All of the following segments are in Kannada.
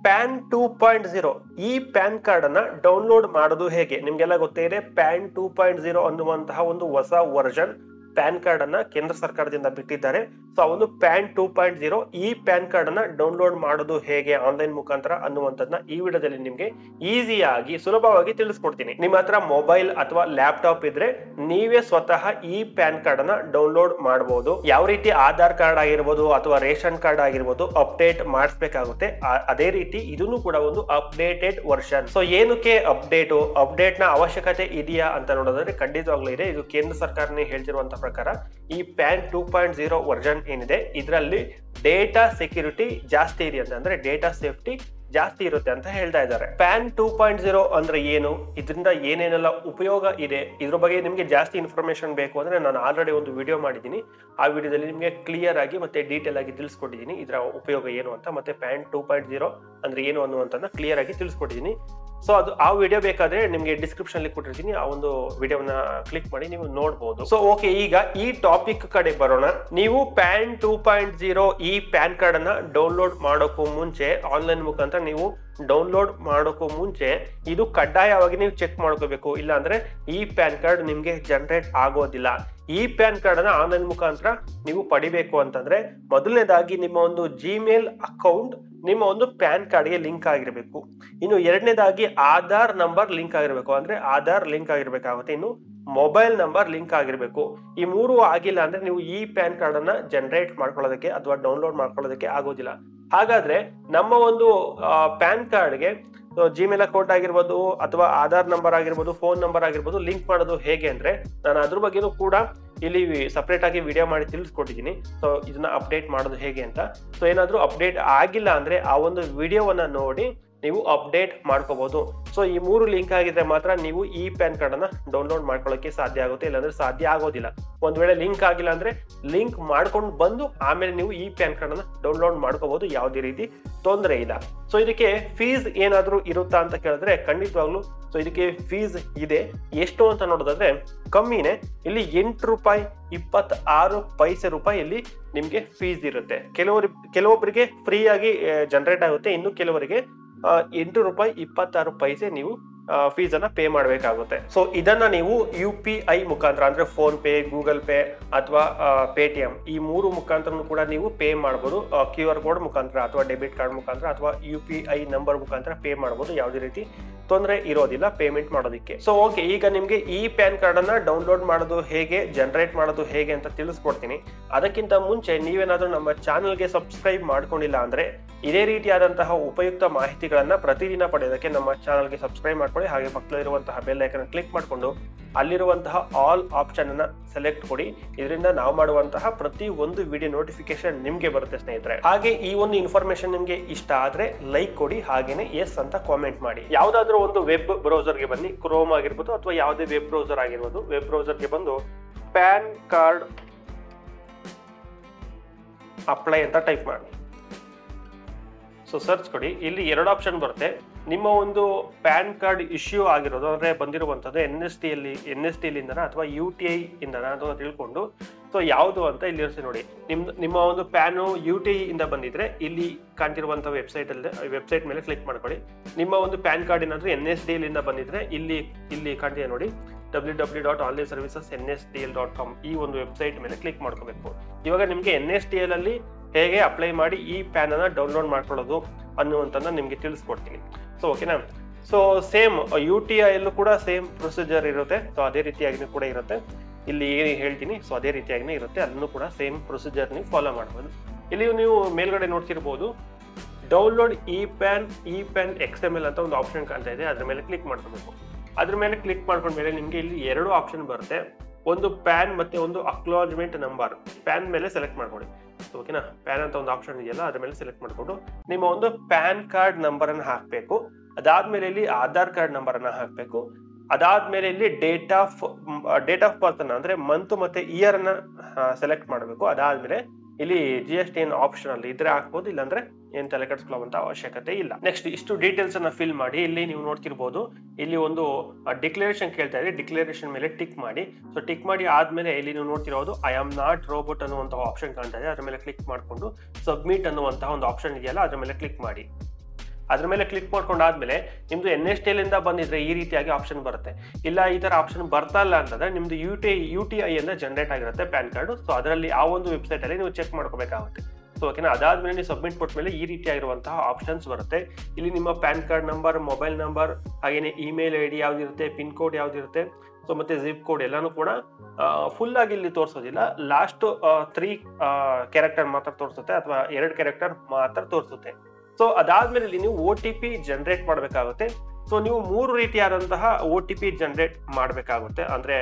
ಪ್ಯಾನ್ 2.0 ಈ ಪ್ಯಾನ್ ಕಾರ್ಡ್ ಅನ್ನ ಡೌನ್ಲೋಡ್ ಮಾಡೋದು ಹೇಗೆ? ನಿಮ್ಗೆಲ್ಲ ಗೊತ್ತೇ ಇದೆ, ಪ್ಯಾನ್ 2.0 ಅನ್ನುವಂತಹ ಒಂದು ಹೊಸ ವರ್ಷನ್ ಪ್ಯಾನ್ ಕಾರ್ಡ್ ಅನ್ನ ಕೇಂದ್ರ ಸರ್ಕಾರದಿಂದ ಬಿಟ್ಟಿದ್ದಾರೆ. ಸೊ ಆ ಒಂದು ಪ್ಯಾನ್ 2.0 ಈ ಪ್ಯಾನ್ ಕಾರ್ಡ್ ಅನ್ನ ಡೌನ್ಲೋಡ್ ಮಾಡೋದು ಹೇಗೆ ಆನ್ಲೈನ್ ಮುಖಾಂತರ ಅನ್ನುವಂಥದ್ದನ್ನ ಈ ವಿಡಿಯೋದಲ್ಲಿ ನಿಮ್ಗೆ ಈಸಿಯಾಗಿ ಸುಲಭವಾಗಿ ತಿಳಿಸ್ಕೊಡ್ತೀನಿ. ನಿಮ್ಮ ಹತ್ರ ಮೊಬೈಲ್ ಅಥವಾ ಲ್ಯಾಪ್ಟಾಪ್ ಇದ್ರೆ ನೀವೇ ಸ್ವತಃ ಈ ಪ್ಯಾನ್ ಕಾರ್ಡ್ ಅನ್ನ ಡೌನ್ಲೋಡ್ ಮಾಡಬಹುದು. ಯಾವ ರೀತಿ ಆಧಾರ್ ಕಾರ್ಡ್ ಆಗಿರ್ಬೋದು ಅಥವಾ ರೇಷನ್ ಕಾರ್ಡ್ ಆಗಿರ್ಬೋದು ಅಪ್ಡೇಟ್ ಮಾಡಿಸ್ಬೇಕಾಗುತ್ತೆ, ಅದೇ ರೀತಿ ಇದನ್ನು ಕೂಡ ಒಂದು ಅಪ್ಡೇಟೆಡ್ ವರ್ಷನ್. ಸೊ ಏನಕ್ಕೆ ಅಪ್ಡೇಟ್ ನ ಅವಶ್ಯಕತೆ ಇದೆಯಾ ಅಂತ ನೋಡೋದಾದ್ರೆ ಖಂಡಿತವಾಗ್ಲೂ ಇದೆ. ಇದು ಕೇಂದ್ರ ಸರ್ಕಾರನೇ ಹೇಳ್ತಿರುವಂತಹ ಪ್ರಕಾರ ಈ ಪ್ಯಾನ್ 2.0 ವರ್ಷನ್ ಏನಿದೆ ಇದರಲ್ಲಿ ಡೇಟಾ ಸೆಕ್ಯೂರಿಟಿ ಜಾಸ್ತಿ ಇದೆ ಅಂದ್ರೆ ಡೇಟಾ ಸೇಫ್ಟಿ ಜಾಸ್ತಿ ಇರುತ್ತೆ ಅಂತ ಹೇಳ್ತಾ ಇದ್ದಾರೆ. ಪ್ಯಾನ್ 2.0 ಅಂದ್ರೆ ಏನು, ಇದರಿಂದ ಏನೇನೆಲ್ಲ ಉಪಯೋಗ ಇದೆ, ಇದ್ರ ಬಗ್ಗೆ ನಿಮ್ಗೆ ಜಾಸ್ತಿ ಇನ್ಫಾರ್ಮೇಶನ್ ಬೇಕು ಅಂದ್ರೆ ನಾನು ಆಲ್ರೆಡಿ ಒಂದು ವಿಡಿಯೋ ಮಾಡಿದ್ದೀನಿ. ಆ ವಿಡಿಯೋದಲ್ಲಿ ನಿಮ್ಗೆ ಕ್ಲಿಯರ್ ಆಗಿ ಮತ್ತೆ ಡೀಟೇಲ್ ಆಗಿ ತಿಳಿಸ್ಕೊಟ್ಟಿದ್ದೀನಿ ಇದರ ಉಪಯೋಗ ಏನು ಅಂತ, ಮತ್ತೆ ಪ್ಯಾನ್ 2.0 ಅಂದ್ರೆ ಏನು ಅನ್ನುವಂಥದ್ದನ್ನ ಕ್ಲಿಯರ್ ಆಗಿ ತಿಳಿಸ್ಕೊಟ್ಟಿದ್ದೀನಿ. ಸೊ ಅದು ಆ ವಿಡಿಯೋ ಬೇಕಾದ್ರೆ ನಿಮ್ಗೆ ಡಿಸ್ಕ್ರಿಪ್ಷನ್ ಅಲ್ಲಿ ಕೊಟ್ಟಿರ್ತೀನಿ, ಆ ಒಂದು ವಿಡಿಯೋನ ಕ್ಲಿಕ್ ಮಾಡಿ ನೀವು ನೋಡಬಹುದು. ಸೊ ಓಕೆ, ಈಗ ಈ ಟಾಪಿಕ್ ಕಡೆ ಬರೋಣ. ನೀವು ಪ್ಯಾನ್ 2.0 ಈ ಪ್ಯಾನ್ ಕಾರ್ಡ್ ಅನ್ನ ಡೌನ್ಲೋಡ್ ಮಾಡೋಕ್ಕೂ ಮುಂಚೆ ಆನ್ಲೈನ್ ಮುಖಾಂತರ ನೀವು ಡೌನ್ಲೋಡ್ ಮಾಡೋಕ್ಕೂ ಮುಂಚೆ ಇದು ಕಡ್ಡಾಯವಾಗಿ ನೀವು ಚೆಕ್ ಮಾಡ್ಕೋಬೇಕು, ಇಲ್ಲ ಅಂದ್ರೆ ಈ ಪ್ಯಾನ್ ಕಾರ್ಡ್ ನಿಮ್ಗೆ ಜನರೇಟ್ ಆಗೋದಿಲ್ಲ. ಈ ಪ್ಯಾನ್ ಕಾರ್ಡ್ ಅನ್ನ ಆನ್ಲೈನ್ ಮುಖಾಂತರ ನೀವು ಪಡಿಬೇಕು ಅಂತಂದ್ರೆ ಮೊದಲನೇದಾಗಿ ನಿಮ್ಮ ಒಂದು ಜಿಮೇಲ್ ಅಕೌಂಟ್ ನಿಮ್ಮ ಒಂದು ಪ್ಯಾನ್ ಕಾರ್ಡ್ಗೆ ಲಿಂಕ್ ಆಗಿರ್ಬೇಕು. ಇನ್ನು ಎರಡನೇದಾಗಿ ಆಧಾರ್ ನಂಬರ್ ಲಿಂಕ್ ಆಗಿರ್ಬೇಕು, ಅಂದ್ರೆ ಆಧಾರ್ ಲಿಂಕ್ ಆಗಿರ್ಬೇಕಾಗುತ್ತೆ. ಇನ್ನು ಮೊಬೈಲ್ ನಂಬರ್ ಲಿಂಕ್ ಆಗಿರ್ಬೇಕು. ಈ ಮೂರು ಆಗಿಲ್ಲ ಅಂದ್ರೆ ನೀವು ಈ ಪ್ಯಾನ್ ಕಾರ್ಡ್ ಅನ್ನ ಜನರೇಟ್ ಮಾಡ್ಕೊಳ್ಳೋದಕ್ಕೆ ಅಥವಾ ಡೌನ್ಲೋಡ್ ಮಾಡ್ಕೊಳ್ಳೋದಕ್ಕೆ ಆಗೋದಿಲ್ಲ. ಹಾಗಾದ್ರೆ ನಮ್ಮ ಒಂದು ಪ್ಯಾನ್ ಕಾರ್ಡ್ಗೆ ಜಿಮೇಲ್ ಅಕೌಂಟ್ ಆಗಿರ್ಬೋದು ಅಥವಾ ಆಧಾರ್ ನಂಬರ್ ಆಗಿರ್ಬೋದು, ಫೋನ್ ನಂಬರ್ ಆಗಿರ್ಬೋದು ಲಿಂಕ್ ಮಾಡೋದು ಹೇಗೆ ಅಂದ್ರೆ ನಾನು ಅದ್ರ ಬಗ್ಗೆನೂ ಕೂಡ ಇಲ್ಲಿ ಸಪರೇಟ್ ಆಗಿ ವಿಡಿಯೋ ಮಾಡಿ ತಿಳಿಸ್ಕೊಟ್ಟಿದ್ದೀನಿ. ಸೊ ಇದನ್ನ ಅಪ್ಡೇಟ್ ಮಾಡೋದು ಹೇಗೆ ಅಂತ. ಸೊ ಏನಾದ್ರೂ ಅಪ್ಡೇಟ್ ಆಗಿಲ್ಲ ಅಂದ್ರೆ ಆ ಒಂದು ವಿಡಿಯೋವನ್ನ ನೋಡಿ ನೀವು ಅಪ್ಡೇಟ್ ಮಾಡ್ಕೋಬಹುದು. ಸೊ ಈ ಮೂರು ಲಿಂಕ್ ಆಗಿದ್ರೆ ಮಾತ್ರ ನೀವು ಈ ಪ್ಯಾನ್ ಕಾರ್ಡ್ ಅನ್ನ ಡೌನ್ಲೋಡ್ ಮಾಡ್ಕೊಳ್ಳೋಕೆ ಸಾಧ್ಯ ಆಗುತ್ತೆ, ಇಲ್ಲಾಂದ್ರೆ ಸಾಧ್ಯ ಆಗೋದಿಲ್ಲ. ಒಂದ್ ವೇಳೆ ಲಿಂಕ್ ಆಗಿಲ್ಲ ಅಂದ್ರೆ ಲಿಂಕ್ ಮಾಡ್ಕೊಂಡು ಬಂದು ಆಮೇಲೆ ನೀವು ಈ ಪ್ಯಾನ್ ಕಾರ್ಡ್ ಅನ್ನ ಡೌನ್ಲೋಡ್ ಮಾಡ್ಕೋಬಹುದು, ಯಾವುದೇ ರೀತಿ ತೊಂದರೆ ಇಲ್ಲ. ಸೊ ಇದಕ್ಕೆ ಫೀಸ್ ಏನಾದ್ರೂ ಇರುತ್ತಾ ಅಂತ ಕೇಳಿದ್ರೆ ಖಂಡಿತವಾಗ್ಲು ಸೊ ಇದಕ್ಕೆ ಫೀಸ್ ಇದೆ. ಎಷ್ಟು ಅಂತ ನೋಡೋದಾದ್ರೆ ಕಮ್ಮಿನೇ, ಇಲ್ಲಿ ₹8.26 ಇಲ್ಲಿ ನಿಮ್ಗೆ ಫೀಸ್ ಇರುತ್ತೆ. ಕೆಲವೊಬ್ಬರಿಗೆ ಫ್ರೀ ಆಗಿ ಜನರೇಟ್ ಆಗುತ್ತೆ, ಇನ್ನು ಕೆಲವರಿಗೆ ₹8.26 ನೀವು ಫೀಸ್ ಅನ್ನ ಪೇ ಮಾಡಬೇಕಾಗುತ್ತೆ. ಸೊ ಇದನ್ನ ನೀವು UPI ಮುಖಾಂತರ ಅಂದ್ರೆ ಫೋನ್ ಪೇ, ಗೂಗಲ್ ಪೇ ಅಥವಾ ಪೇಟಿಎಂ ಈ ಮೂರು ಮುಖಾಂತರ ಕೂಡ ನೀವು ಪೇ ಮಾಡಬಹುದು. QR ಕೋಡ್ ಮುಖಾಂತರ ಅಥವಾ ಡೆಬಿಟ್ ಕಾರ್ಡ್ ಮುಖಾಂತರ ಅಥವಾ UPI ನಂಬರ್ ಮುಖಾಂತರ ಪೇ ಮಾಡಬಹುದು, ಯಾವುದೇ ರೀತಿ ತೊಂದರೆ ಇರೋದಿಲ್ಲ ಪೇಮೆಂಟ್ ಮಾಡೋದಕ್ಕೆ. ಸೊ ಓಕೆ, ಈಗ ನಿಮ್ಗೆ ಈ ಪ್ಯಾನ್ ಕಾರ್ಡ್ ಅನ್ನ ಡೌನ್ಲೋಡ್ ಮಾಡೋದು ಹೇಗೆ, ಜನರೇಟ್ ಮಾಡೋದು ಹೇಗೆ ಅಂತ ತಿಳಿಸ್ಕೊಡ್ತೀನಿ. ಅದಕ್ಕಿಂತ ಮುಂಚೆ ನೀವೇನಾದ್ರೂ ನಮ್ಮ ಚಾನೆಲ್ಗೆ ಸಬ್ಸ್ಕ್ರೈಬ್ ಮಾಡ್ಕೊಂಡಿಲ್ಲ ಅಂದ್ರೆ ಇದೇ ರೀತಿಯಾದಂತಹ ಉಪಯುಕ್ತ ಮಾಹಿತಿಗಳನ್ನ ಪ್ರತಿದಿನ ಪಡೆಯೋದಕ್ಕೆ ನಮ್ಮ ಚಾನೆಲ್ಗೆ ಸಬ್ಸ್ಕ್ರೈಬ್ ಮಾಡ್ಕೊಳ್ಳಿ. ಹಾಗೆ ಪಕ್ಕದಲ್ಲಿರುವಂತಹ ಬೆಲ್ ಐಕನ್ ಕ್ಲಿಕ್ ಮಾಡಿಕೊಂಡು ಅಲ್ಲಿರುವಂತಹ ಆಲ್ ಆಪ್ಷನ್ ಅನ್ನ ಸೆಲೆಕ್ಟ್ ಕೊಡಿ. ಇದರಿಂದ ನಾವು ಮಾಡುವಂತಹ ಪ್ರತಿ ಒಂದು ವಿಡಿಯೋ ನೋಟಿಫಿಕೇಶನ್ ನಿಮ್ಗೆ ಬರುತ್ತೆ ಸ್ನೇಹಿತರೆ. ಹಾಗೆ ಈ ಒಂದು ಇನ್ಫಾರ್ಮೇಶನ್ ನಿಮ್ಗೆ ಇಷ್ಟ ಆದ್ರೆ ಲೈಕ್ ಕೊಡಿ, ಹಾಗೇನೆ ಎಸ್ ಅಂತ ಕಾಮೆಂಟ್ ಮಾಡಿ. ಯಾವ್ದಾದ್ರು ಒಂದು ವೆಬ್ ಬ್ರೌಸರ್ಗೆ ಬನ್ನಿ, ಕ್ರೋಮ್ ಆಗಿರ್ಬೋದು ಅಥವಾ ಯಾವುದೇ ವೆಬ್ ಬ್ರೌಸರ್ ಆಗಿರ್ಬೋದು. ವೆಬ್ ಬ್ರೌಸರ್ಗೆ ಬಂದು ಪ್ಯಾನ್ ಕಾರ್ಡ್ ಅಪ್ಲೈ ಅಂತ ಟೈಪ್ ಮಾಡಿ. ಸೊ ಸರ್ಚ್ ಕೊಡಿ, ಇಲ್ಲಿ ಎರಡು ಆಪ್ಷನ್ ಬರುತ್ತೆ. ನಿಮ್ಮ ಒಂದು ಪ್ಯಾನ್ ಕಾರ್ಡ್ ಇಶ್ಯೂ ಆಗಿರೋದು ಅಂದ್ರೆ ಬಂದಿರುವಂತದ್ದು NST ಇಂದನ ಅಥವಾ UTI ಇಂದನ ಅಂತ ತಿಳ್ಕೊಂಡು ಸೊ ಯಾವುದು ಅಂತ ಇಲ್ಲಿ ಇರಿಸಿ ನೋಡಿ. ನಿಮ್ಮ ಒಂದು ಪ್ಯಾನ್ UTI ಇಂದ ಬಂದಿದ್ರೆ ಇಲ್ಲಿ ಕಾಣ್ತಿರುವಂತಹ ವೆಬ್ಸೈಟ್ ಮೇಲೆ ಕ್ಲಿಕ್ ಮಾಡ್ಕೊಳ್ಳಿ. ನಿಮ್ಮ ಒಂದು ಪ್ಯಾನ್ ಕಾರ್ಡ್ ಏನಾದ್ರೂ NST ಇಂದ ಬಂದಿದ್ರೆ ಇಲ್ಲಿ ಕಾಣ್ತಿದೆ ನೋಡಿ, www.onlineservicesnstl.com ಈ ಒಂದು ವೆಬ್ಸೈಟ್ ಮೇಲೆ ಕ್ಲಿಕ್ ಮಾಡ್ಕೋಬೇಕು. ಇವಾಗ ನಿಮ್ಗೆ NSTL ಅಲ್ಲಿ ಹೇಗೆ ಅಪ್ಲೈ ಮಾಡಿ ಈ ಪ್ಯಾನ್ ಅನ್ನ ಡೌನ್ಲೋಡ್ ಮಾಡ್ಕೊಳ್ಳೋದು ಅನ್ನುವಂಥದ್ದನ್ನ ನಿಮ್ಗೆ ತಿಳಿಸ್ಕೊಡ್ತೀನಿ. ಸೊ ಓಕೆನಾ. ಸೊ ಸೇಮ್ UTI ಅಲ್ಲೂ ಕೂಡ ಸೇಮ್ ಪ್ರೊಸೀಜರ್ ಇರುತ್ತೆ. ಸೊ ಅದೇ ರೀತಿಯಾಗಿ ಕೂಡ ಇರುತ್ತೆ, ಇಲ್ಲಿ ಏನು ಹೇಳ್ತೀನಿ ಸೊ ಅದೇ ರೀತಿಯಾಗಿನೇ ಇರುತ್ತೆ, ಅದನ್ನು ಕೂಡ ಸೇಮ್ ಪ್ರೊಸೀಜರ್ ನೀವು ಫಾಲೋ ಮಾಡಬಹುದು. ಇಲ್ಲಿ ನೀವು ಮೇಲ್ಗಡೆ ನೋಡ್ತಿರ್ಬೋದು ಡೌನ್ಲೋಡ್ ಇ ಪ್ಯಾನ್ XML ಅಂತ ಒಂದು ಆಪ್ಷನ್ ಕಾಣ್ತಾ ಇದೆ, ಅದ್ರ ಮೇಲೆ ಕ್ಲಿಕ್ ಮಾಡ್ಕೋಬೇಕು. ಅದ್ರ ಮೇಲೆ ಕ್ಲಿಕ್ ಮಾಡ್ಕೊಂಡ್ಮೇಲೆ ನಿಮ್ಗೆ ಇಲ್ಲಿ ಎರಡು ಆಪ್ಷನ್ ಬರುತ್ತೆ, ಒಂದು ಪ್ಯಾನ್ ಮತ್ತೆ ಒಂದು ಅಕ್ನಾಲಜ್ಮೆಂಟ್ ನಂಬರ್. ಪ್ಯಾನ್ ಮೇಲೆ ಸೆಲೆಕ್ಟ್ ಮಾಡ್ಕೊಳ್ಳಿ. ಓಕೆನಾ, ಪ್ಯಾನ್ ಅಂತ ಒಂದು ಆಪ್ಷನ್ ಇದೆಯಲ್ಲ ಅದ್ರ ಮೇಲೆ ಸೆಲೆಕ್ಟ್ ಮಾಡ್ಕೊಂಡು ನಿಮ್ಮ ಒಂದು ಪ್ಯಾನ್ ಕಾರ್ಡ್ ನಂಬರ್ ಅನ್ನ ಹಾಕ್ಬೇಕು. ಅದಾದ್ಮೇಲೆ ಇಲ್ಲಿ ಆಧಾರ್ ಕಾರ್ಡ್ ನಂಬರ್ ಅನ್ನ ಹಾಕ್ಬೇಕು. ಅದಾದ್ಮೇಲೆ ಇಲ್ಲಿ ಡೇಟ್ ಆಫ್ ಬರ್ತ್ ಅನ್ನ ಅಂದ್ರೆ ಮಂತ್ ಮತ್ತೆ ಇಯರ್ ಅನ್ನ ಸೆಲೆಕ್ಟ್ ಮಾಡಬೇಕು. ಅದಾದ್ಮೇಲೆ ಇಲ್ಲಿ GST ಆಪ್ಷನಲ್ ಇದ್ರೆ ಹಾಕ್ಬೋದು, ಇಲ್ಲಾಂದ್ರೆ ಏನ್ ತಲೆ ಕೆಡಿಸ್ಕೊಳ್ಳುವಂತ ಅವಶ್ಯಕತೆ ಇಲ್ಲ. ನೆಕ್ಸ್ಟ್ ಇಷ್ಟು ಡೀಟೇಲ್ಸ್ ಅನ್ನ ಫಿಲ್ ಮಾಡಿ. ಇಲ್ಲಿ ನೀವು ನೋಡ್ತಿರ್ಬೋದು ಇಲ್ಲಿ ಒಂದು ಡಿಕ್ಲರೇಷನ್ ಕೇಳ್ತಾ ಇದೆ, ಡಿಕ್ಲರೇಷನ್ ಮೇಲೆ ಟಿಕ್ ಮಾಡಿ. ಸೊ ಟಿಕ್ ಮಾಡಿ ಆದ್ಮೇಲೆ ಇಲ್ಲಿ ನೀವು ನೋಡ್ತಿರೋದು ಐ ಆಮ್ ನಾಟ್ ರೋಬೋಟ್ ಅನ್ನುವಂತಹ ಆಪ್ಷನ್ ಕಾಣ್ತಾ ಇದೆ, ಅದ್ರ ಮೇಲೆ ಕ್ಲಿಕ್ ಮಾಡ್ಕೊಂಡು ಸಬ್ಮಿಟ್ ಅನ್ನುವಂತಹ ಒಂದು ಆಪ್ಷನ್ ಇದೆಯಲ್ಲ ಅದ್ರ ಮೇಲೆ ಕ್ಲಿಕ್ ಮಾಡಿ. ಅದ್ರ ಮೇಲೆ ಕ್ಲಿಕ್ ಮಾಡ್ಕೊಂಡಾದ್ಮೇಲೆ ನಿಮ್ದು NSTL ಇಂದ ಬಂದಿದ್ರೆ ಈ ರೀತಿಯಾಗಿ ಆಪ್ಷನ್ ಬರುತ್ತೆ. ಇಲ್ಲ ಈ ತರ ಆಪ್ಷನ್ ಬರ್ತಾ ಇಲ್ಲ ಅಂತಂದ್ರೆ ನಿಮ್ದು UTI ಇಂದ ಜನರೇಟ್ ಆಗಿರುತ್ತೆ ಪ್ಯಾನ್ ಕಾರ್ಡ್. ಸೊ ಅದರಲ್ಲಿ ಆ ಒಂದು ವೆಬ್ಸೈಟ್ ಅಲ್ಲಿ ನೀವು ಚೆಕ್ ಮಾಡ್ಕೋಬೇಕಾಗುತ್ತೆ. ಸೊ ಓಕೆನಾ, ಅದಾದ್ಮೇಲೆ ನೀವು ಸಬ್ಮಿಟ್ ಕೊಟ್ಟ ಮೇಲೆ ಈ ರೀತಿಯಾಗಿರುವಂತಹ ಆಪ್ಷನ್ಸ್ ಬರುತ್ತೆ. ಇಲ್ಲಿ ನಿಮ್ಮ PAN card number, mobile number, ಹಾಗೇನೆ ಇಮೇಲ್ ID ಯಾವ್ದಿರುತ್ತೆ, ಪಿನ್ ಕೋಡ್ ಯಾವ್ದಿರುತ್ತೆ, ಸೊ ಮತ್ತೆ ಜಿಪ್ ಕೋಡ್ ಎಲ್ಲಾನು ಕೂಡ ಫುಲ್ ಆಗಿ ಇಲ್ಲಿ ತೋರಿಸೋದಿಲ್ಲ. ಲಾಸ್ಟ್ 3 ಕ್ಯಾರೆಕ್ಟರ್ ಮಾತ್ರ ತೋರಿಸುತ್ತೆ ಅಥವಾ 2 ಕ್ಯಾರೆಕ್ಟರ್ ಮಾತ್ರ ತೋರಿಸುತ್ತೆ. ಸೊ ಅದಾದ್ಮೇಲೆ ಇಲ್ಲಿ ನೀವು OTP ಜನರೇಟ್ ಮಾಡ್ಬೇಕಾಗುತ್ತೆ. ಸೊ ನೀವು 3 ರೀತಿಯಾದಂತಹ OTP ಜನರೇಟ್ ಮಾಡ್ಬೇಕಾಗುತ್ತೆ, ಅಂದ್ರೆ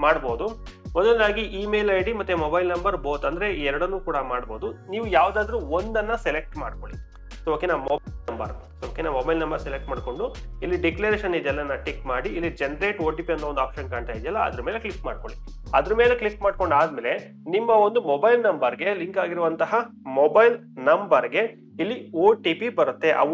ಮಾಡಬಹುದು. ಮೊದಲನಾಗಿ ಇಮೇಲ್ ID ಮತ್ತೆ ಮೊಬೈಲ್ ನಂಬರ್ ಬೋತ್, ಅಂದ್ರೆ ಎರಡನ್ನೂ ಕೂಡ ಮಾಡಬಹುದು. ನೀವು ಯಾವ್ದಾದ್ರು ಒಂದನ್ನ ಸೆಲೆಕ್ಟ್ ಮಾಡ್ಕೊಳ್ಳಿ. ಸೊ ಓಕೆನಾ, ಮೊಬೈಲ್ ನಂಬರ್, ಓಕೆನಾ, ಮೊಬೈಲ್ ನಂಬರ್ ಸೆಲೆಕ್ಟ್ ಮಾಡ್ಕೊಂಡು ಇಲ್ಲಿ ಡಿಕ್ಲರೇಷನ್ ಇದೆಲ್ಲ ಟಿಕ್ ಮಾಡಿ ಇಲ್ಲಿ ಜನರೇಟ್ OTP ಅನ್ನೋ ಒಂದು ಆಪ್ಷನ್ ಕಾಣ್ತಾ ಇದೆಯಲ್ಲ ಅದ್ರ ಮೇಲೆ ಕ್ಲಿಕ್ ಮಾಡ್ಕೊಳ್ಳಿ. ಅದ್ರ ಮೇಲೆ ಕ್ಲಿಕ್ ಮಾಡ್ಕೊಂಡು ಆದ್ಮೇಲೆ ನಿಮ್ಮ ಒಂದು ಮೊಬೈಲ್ ನಂಬರ್ಗೆ ಲಿಂಕ್ ಆಗಿರುವಂತಹ ಮೊಬೈಲ್ ನಂಬರ್ಗೆ ಇಲ್ಲಿ OTP ಬರುತ್ತೆ. ಆ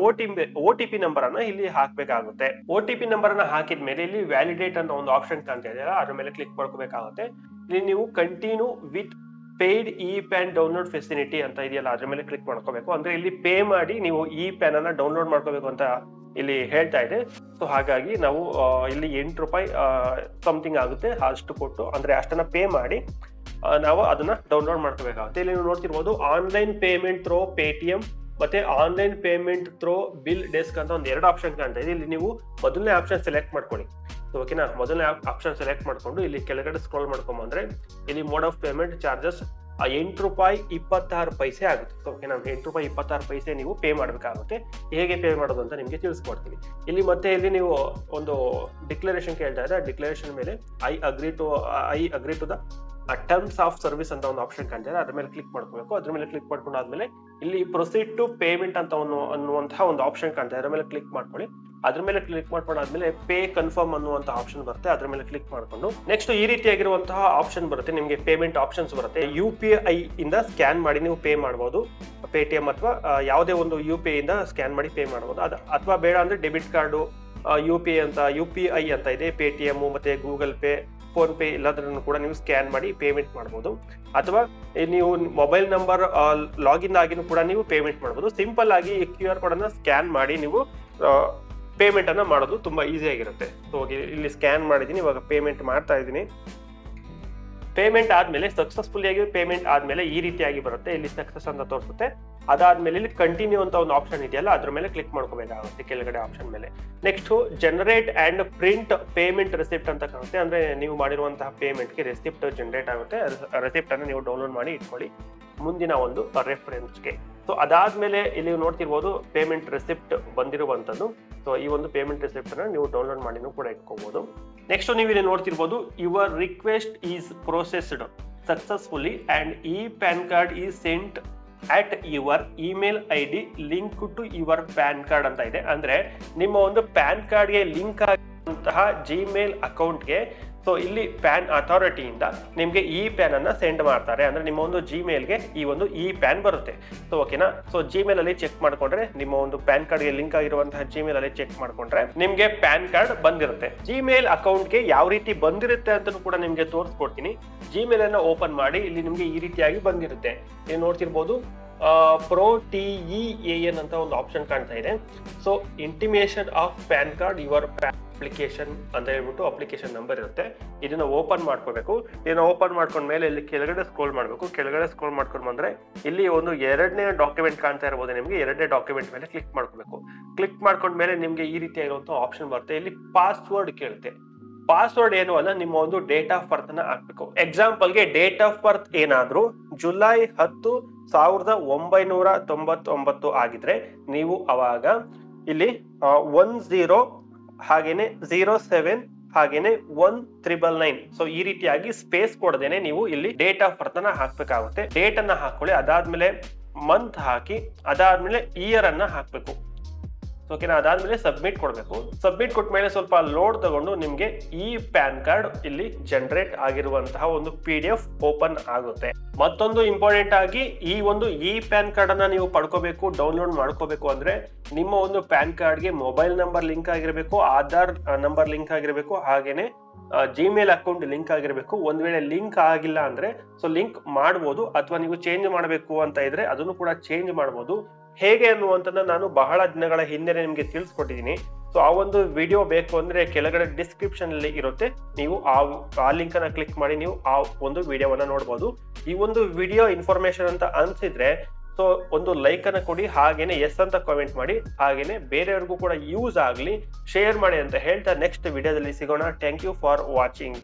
OTP ನಂಬರ್ ಅನ್ನ ಇಲ್ಲಿ ಹಾಕ್ಬೇಕಾಗುತ್ತೆ. OTP ನಂಬರ್ ಅನ್ನ ಹಾಕಿದ್ಮೇಲೆ ಇಲ್ಲಿ ವ್ಯಾಲಿಡೇಟ್ ಅನ್ನೋ ಒಂದು ಆಪ್ಷನ್ ಕಾಣ್ತಾ ಇದೆಯಲ್ಲ ಅದ್ರ ಮೇಲೆ ಕ್ಲಿಕ್ ಮಾಡ್ಕೋಬೇಕಾಗುತ್ತೆ. ಇಲ್ಲಿ ನೀವು continue with paid E-PAN download facility ಅಂತ ಇದೆಯಲ್ಲ ಅದ್ರ ಮೇಲೆ ಕ್ಲಿಕ್ ಮಾಡ್ಕೋಬೇಕು. ಅಂದ್ರೆ ಇಲ್ಲಿ ಪೇ ಮಾಡಿ ನೀವು ಇ-ಪ್ಯಾನ್ ಅನ್ನ ಡೌನ್ಲೋಡ್ ಮಾಡ್ಕೋಬೇಕು ಅಂತ ಇಲ್ಲಿ ಹೇಳ್ತಾ ಇದೆ. ಸೊ ಹಾಗಾಗಿ ನಾವು ಇಲ್ಲಿ ₹8 ಸಮಥಿಂಗ್ ಆಗುತ್ತೆ, ಅಷ್ಟು ಕೊಟ್ಟು ಅಂದ್ರೆ ಅಷ್ಟನ್ನ ಪೇ ಮಾಡಿ ನಾವು ಅದನ್ನ ಡೌನ್ಲೋಡ್ ಮಾಡ್ಕೋಬೇಕಾಗುತ್ತೆ. ಇಲ್ಲಿ ನೀವು ನೋಡ್ತಿರ್ಬೋದು ಆನ್ಲೈನ್ ಪೇಮೆಂಟ್ ಥ್ರೋ ಪೇಟಿಎಂ ಮತ್ತೆ online payment through BillDesk ಅಂತ ಒಂದು 2 ಆಪ್ಷನ್ ಕಾಣ್ತಾ ಇದೆ. ಇಲ್ಲಿ ನೀವು ಮೊದಲನೇ ಆಪ್ಷನ್ ಸೆಲೆಕ್ಟ್ ಮಾಡ್ಕೊಳ್ಳಿ. ಓಕೆನಾ, ಮೊದಲನೇ ಆಪ್ಷನ್ ಸೆಲೆಕ್ಟ್ ಮಾಡ್ಕೊಂಡು ಇಲ್ಲಿ ಕೆಳಗಡೆ ಸ್ಕ್ರೋಲ್ ಮಾಡ್ಕೊಂಬಂದ್ರೆ ಇಲ್ಲಿ ಮೋಡ್ ಆಫ್ ಪೇಮೆಂಟ್ ಚಾರ್ಜಸ್ ₹8.26 ಆಗುತ್ತೆ. ಓಕೆನಾ, ₹8.26 ನೀವು ಪೇ ಮಾಡಬೇಕಾಗುತ್ತೆ. ಹೇಗೆ ಪೇ ಮಾಡೋದು ಅಂತ ನಿಮ್ಗೆ ತಿಳಿಸ್ಕೊಡ್ತೀನಿ. ಇಲ್ಲಿ ಮತ್ತೆ ಇಲ್ಲಿ ನೀವು ಒಂದು ಡಿಕ್ಲರೇಷನ್ ಕೇಳ್ತಾ ಇದೆ. ಡಿಕ್ಲರೇಷನ್ ಮೇಲೆ I agree to the terms of service ಅಂತ ಒಂದು ಆಪ್ಷನ್ ಕಾಣ್ತಾ ಇದೆ, ಅದ್ರ ಮೇಲೆ ಕ್ಲಿಕ್ ಮಾಡ್ಕೋಬೇಕು. ಅದ್ರ ಮೇಲೆ ಕ್ಲಿಕ್ ಮಾಡ್ಕೊಂಡಾದ್ಮೇಲೆ ಇಲ್ಲಿ ಪ್ರೊಸೀಡ್ ಟು ಪೇಮೆಂಟ್ ಅಂತ ಅನ್ನುವಂತಹ ಒಂದು ಆಪ್ಷನ್ ಕಾಣ್ತಾ ಇದೆ, ಅದ್ರ ಮೇಲೆ ಕ್ಲಿಕ್ ಮಾಡ್ಕೊಳ್ಳಿ. ಅದ್ರ ಮೇಲೆ ಕ್ಲಿಕ್ ಮಾಡ್ಕೊಂಡಾದ್ಮೇಲೆ ಪೇ ಕನ್ಫರ್ಮ್ ಅನ್ನುವಂತಹ ಆಪ್ಷನ್ ಬರುತ್ತೆ, ಅದ್ರ ಮೇಲೆ ಕ್ಲಿಕ್ ಮಾಡ್ಕೊಂಡು ನೆಕ್ಸ್ಟ್ ಈ ರೀತಿಯಾಗಿರುವಂತಹ ಆಪ್ಷನ್ ಬರುತ್ತೆ. ನಿಮಗೆ ಪೇಮೆಂಟ್ ಆಪ್ಷನ್ಸ್ ಬರುತ್ತೆ. UPI ಇಂದ ಸ್ಕ್ಯಾನ್ ಮಾಡಿ ನೀವು ಪೇ ಮಾಡಬಹುದು, ಪೇಟಿಎಂ ಅಥವಾ ಯಾವುದೇ ಒಂದು UPI ಇಂದ ಸ್ಕ್ಯಾನ್ ಮಾಡಿ ಪೇ ಮಾಡಬಹುದು. ಅಥವಾ ಬೇಡ ಅಂದ್ರೆ ಡೆಬಿಟ್ ಕಾರ್ಡು, UPI ಅಂತ ಇದೆ, ಪೇಟಿಎಂ ಮತ್ತೆ ಗೂಗಲ್ ಪೇ, ಫೋನ್ ಪೇ ಎಲ್ಲದನ್ನು ಕೂಡ ನೀವು ಸ್ಕ್ಯಾನ್ ಮಾಡಿ ಪೇಮೆಂಟ್ ಮಾಡಬಹುದು. ಅಥವಾ ನೀವು ಮೊಬೈಲ್ ನಂಬರ್ ಲಾಗಿನ್ ಆಗಿನೂ ಕೂಡ ನೀವು ಪೇಮೆಂಟ್ ಮಾಡಬಹುದು. ಸಿಂಪಲ್ ಆಗಿ QR ಕೋಡ್ ಅನ್ನ ಸ್ಕ್ಯಾನ್ ಮಾಡಿ ನೀವು ಪೇಮೆಂಟ್ ಅನ್ನ ಮಾಡೋದು ತುಂಬಾ ಈಸಿ ಆಗಿರುತ್ತೆ. ಸೊ ಇಲ್ಲಿ ಸ್ಕ್ಯಾನ್ ಮಾಡಿದೀನಿ, ಇವಾಗ ಪೇಮೆಂಟ್ ಮಾಡ್ತಾ ಇದ್ದೀನಿ. ಪೇಮೆಂಟ್ ಆದ್ಮೇಲೆ ಸಕ್ಸಸ್ಫುಲ್ ಆಗಿ ಪೇಮೆಂಟ್ ಆದ್ಮೇಲೆ ಈ ರೀತಿಯಾಗಿ ಬರುತ್ತೆ, ಇಲ್ಲಿ ಸಕ್ಸಸ್ ಅಂತ ತೋರಿಸುತ್ತೆ. ಅದಾದ್ಮೇಲೆ ಇಲ್ಲಿ ಕಂಟಿನ್ಯೂ ಅಂತ ಒಂದು ಆಪ್ಷನ್ ಇದೆಯಲ್ಲ ಅದ್ರ ಮೇಲೆ ಕ್ಲಿಕ್ ಮಾಡ್ಕೋಬೇಕಾಗುತ್ತೆ ಕೆಳಗಡೆ ಆಪ್ಷನ್ ಮೇಲೆ. Next generate and print payment receipt ಅಂತ ಕಾಣುತ್ತೆ, ಅಂದ್ರೆ ನೀವು ಮಾಡಿರುವಂತಹ ಪೇಮೆಂಟ್ಗೆ ರೆಸಿಪ್ಟ್ ಜನರೇಟ್ ಆಗುತ್ತೆ. ರೆಸಿಪ್ಟ್ ಅನ್ನು ನೀವು ಡೌನ್ಲೋಡ್ ಮಾಡಿ ಇಟ್ಕೊಳ್ಳಿ ಮುಂದಿನ ಒಂದು ರೆಫರೆನ್ಸ್ಗೆ. ಸೊ ಅದಾದ್ಮೇಲೆ ಇಲ್ಲಿ ನೋಡ್ತಿರ್ಬೋದು ಪೇಮೆಂಟ್ ರೆಸಿಪ್ಟ್ ಬಂದಿರುವಂತದ್ದು. ಸೊ ಈ ಒಂದು ಪೇಮೆಂಟ್ ರೆಸಿಪ್ಟ್ ಅನ್ನ ನೀವು ಡೌನ್ಲೋಡ್ ಮಾಡಿನೂ ಕೂಡ ಇಟ್ಕೋಬಹುದು. ನೆಕ್ಸ್ಟ್ ನೀವು ಇಲ್ಲಿ ನೋಡ್ತಿರ್ಬೋದು your request is processed successfully and e PAN card is sent at your email ID linked to your PAN card ಅಂತ ಇದೆ. ಅಂದ್ರೆ ನಿಮ್ಮ ಒಂದು ಪ್ಯಾನ್ ಕಾರ್ಡ್ಗೆ ಲಿಂಕ್ ಆಗಿರುವಂತಹ ಜಿಮೇಲ್ ಅಕೌಂಟ್ಗೆ ಸೊ ಇಲ್ಲಿ ಪ್ಯಾನ್ ಅಥಾರಿಟಿಯಿಂದ ನಿಮ್ಗೆ ಇ-ಪ್ಯಾನ್ ಅನ್ನ ಸೆಂಡ್ ಮಾಡ್ತಾರೆ. ಅಂದ್ರೆ ನಿಮ್ಮ ಒಂದು ಜಿಮೇಲ್ಗೆ ಈ ಒಂದು ಇ-ಪ್ಯಾನ್ ಬರುತ್ತೆ. ಸೊ ಓಕೆನಾ, ಸೊ ಜಿಮೇಲ್ ಅಲ್ಲಿ ಚೆಕ್ ಮಾಡ್ಕೊಂಡ್ರೆ ನಿಮ್ಮ ಒಂದು ಪ್ಯಾನ್ ಕಾರ್ಡ್ಗೆ ಲಿಂಕ್ ಆಗಿರುವಂತಹ ಜಿಮೇಲ್ ಅಲ್ಲಿ ಚೆಕ್ ಮಾಡ್ಕೊಂಡ್ರೆ ನಿಮ್ಗೆ ಪ್ಯಾನ್ ಕಾರ್ಡ್ ಬಂದಿರುತ್ತೆ. ಜಿಮೇಲ್ ಅಕೌಂಟ್ಗೆ ಯಾವ ರೀತಿ ಬಂದಿರುತ್ತೆ ಅಂತ ಕೂಡ ನಿಮ್ಗೆ ತೋರಿಸ್ಕೊಡ್ತೀನಿ. ಜಿಮೇಲ್ ಅನ್ನ ಓಪನ್ ಮಾಡಿ ಇಲ್ಲಿ ನಿಮ್ಗೆ ಈ ರೀತಿಯಾಗಿ ಬಂದಿರುತ್ತೆ. ನೀವು ನೋಡ್ತಿರ್ಬೋದು ProTEAN ಅಂತ ಒಂದು ಆಪ್ಷನ್ ಕಾಣ್ತಾ ಇದೆ. So intimation of PAN card your application ಅಂತ ಹೇಳ್ಬಿಟ್ಟು ಅಪ್ಲಿಕೇಶನ್ ನಂಬರ್ ಇರುತ್ತೆ. ಇದನ್ನ ಓಪನ್ ಮಾಡ್ಕೋಬೇಕು. ಇದನ್ನ ಓಪನ್ ಮಾಡ್ಕೊಂಡ್ಮೇಲೆ ಇಲ್ಲಿ ಕೆಳಗಡೆ ಸ್ಕ್ರೋಲ್ ಮಾಡಬೇಕು. ಕೆಳಗಡೆ ಸ್ಕ್ರೋಲ್ ಮಾಡ್ಕೊಂಡು ಬಂದ್ರೆ ಇಲ್ಲಿ ಒಂದು 2ನೇ ಡಾಕ್ಯುಮೆಂಟ್ ಕಾಣ್ತಾ ಇರಬಹುದು. ನಿಮ್ಗೆ 2ನೇ ಡಾಕ್ಯುಮೆಂಟ್ ಮೇಲೆ ಕ್ಲಿಕ್ ಮಾಡ್ಕೋಬೇಕು. ಕ್ಲಿಕ್ ಮಾಡ್ಕೊಂಡ್ಮೇಲೆ ನಿಮ್ಗೆ ಈ ರೀತಿಯಾಗಿರುವಂತಹ ಆಪ್ಷನ್ ಬರುತ್ತೆ. ಇಲ್ಲಿ ಪಾಸ್ವರ್ಡ್ ಕೇಳುತ್ತೆ. ಪಾಸ್ವರ್ಡ್ ಏನು ಅಲ್ಲ, ನಿಮ್ಮ ಒಂದು ಡೇಟ್ ಆಫ್ ಬರ್ತ್ ನ ಹಾಕ್ಬೇಕು. ಎಕ್ಸಾಂಪಲ್ಗೆ ಡೇಟ್ ಆಫ್ ಬರ್ತ್ ಏನಾದ್ರೂ ಜುಲೈ 10, 1999 ಆಗಿದ್ರೆ ನೀವು ಅವಾಗ ಇಲ್ಲಿ 10 ಹಾಗೇನೆ 07 ಹಾಗೇನೆ 1999 ಸೊ ಈ ರೀತಿಯಾಗಿ ಸ್ಪೇಸ್ ಕೊಡದೇನೆ ನೀವು ಇಲ್ಲಿ ಡೇಟ್ ಆಫ್ ಬರ್ತ್ ಅನ್ನ ಹಾಕ್ಬೇಕಾಗುತ್ತೆ. ಡೇಟ್ ಅನ್ನ ಹಾಕೊಳ್ಳಿ, ಅದಾದ್ಮೇಲೆ ಮಂತ್ ಹಾಕಿ, ಅದಾದ್ಮೇಲೆ ಇಯರ್ ಅನ್ನ ಹಾಕ್ಬೇಕು. ಓಕೆನಾ, ಅದಾದ್ಮೇಲೆ ಸಬ್ಮಿಟ್ ಕೊಡ್ಬೇಕು. ಸಬ್ಮಿಟ್ ಕೊಟ್ಮೇಲೆ ಸ್ವಲ್ಪ ಲೋಡ್ ತಗೊಂಡು ನಿಮ್ಗೆ ಈ ಪ್ಯಾನ್ ಕಾರ್ಡ್ ಇಲ್ಲಿ ಜನರೇಟ್ ಆಗಿರುವಂತಹ ಒಂದು PDF ಓಪನ್ ಆಗುತ್ತೆ. ಮತ್ತೊಂದು ಇಂಪಾರ್ಟೆಂಟ್ ಆಗಿ ಈ ಒಂದು ಪ್ಯಾನ್ ಕಾರ್ಡ್ ಅನ್ನ ನೀವು ಪಡ್ಕೋಬೇಕು, ಡೌನ್ಲೋಡ್ ಮಾಡ್ಕೋಬೇಕು ಅಂದ್ರೆ ನಿಮ್ಮ ಒಂದು ಪ್ಯಾನ್ ಕಾರ್ಡ್ಗೆ ಮೊಬೈಲ್ ನಂಬರ್ ಲಿಂಕ್ ಆಗಿರಬೇಕು, ಆಧಾರ್ ನಂಬರ್ ಲಿಂಕ್ ಆಗಿರಬೇಕು, ಹಾಗೇನೆ ಜಿಮೇಲ್ ಅಕೌಂಟ್ ಲಿಂಕ್ ಆಗಿರಬೇಕು. ಒಂದ್ ವೇಳೆ ಲಿಂಕ್ ಆಗಿಲ್ಲ ಅಂದ್ರೆ ಸೊ ಲಿಂಕ್ ಮಾಡಬಹುದು, ಅಥವಾ ನೀವು ಚೇಂಜ್ ಮಾಡಬೇಕು ಅಂತ ಇದ್ರೆ ಅದನ್ನು ಕೂಡ ಚೇಂಜ್ ಮಾಡಬಹುದು. ಹೇಗೆ ಅನ್ನುವಂಥದ್ದನ್ನ ನಾನು ಬಹಳ ದಿನಗಳ ಹಿಂದೆ ನಿಮ್ಗೆ ತಿಳಿಸ್ಕೊಟ್ಟಿದ್ದೀನಿ. ಸೊ ಆ ಒಂದು ವಿಡಿಯೋ ಬೇಕು ಅಂದ್ರೆ ಕೆಳಗಡೆ ಡಿಸ್ಕ್ರಿಪ್ಷನ್ ಅಲ್ಲಿ ಇರುತ್ತೆ, ನೀವು ಆ ಲಿಂಕ್ ಅನ್ನ ಕ್ಲಿಕ್ ಮಾಡಿ ನೀವು ಆ ಒಂದು ವಿಡಿಯೋವನ್ನ ನೋಡ್ಬೋದು. ಈ ಒಂದು ವಿಡಿಯೋ ಇನ್ಫಾರ್ಮೇಶನ್ ಅಂತ ಅನ್ಸಿದ್ರೆ ಸೊ ಒಂದು ಲೈಕ್ ಅನ್ನ ಕೊಡಿ, ಹಾಗೇನೆ ಎಸ್ ಅಂತ ಕಾಮೆಂಟ್ ಮಾಡಿ, ಹಾಗೇನೆ ಬೇರೆಯವ್ರಿಗೂ ಕೂಡ ಯೂಸ್ ಆಗ್ಲಿ ಶೇರ್ ಮಾಡಿ ಅಂತ ಹೇಳ್ತಾ ನೆಕ್ಸ್ಟ್ ವಿಡಿಯೋದಲ್ಲಿ ಸಿಗೋಣ. Thank you for watching.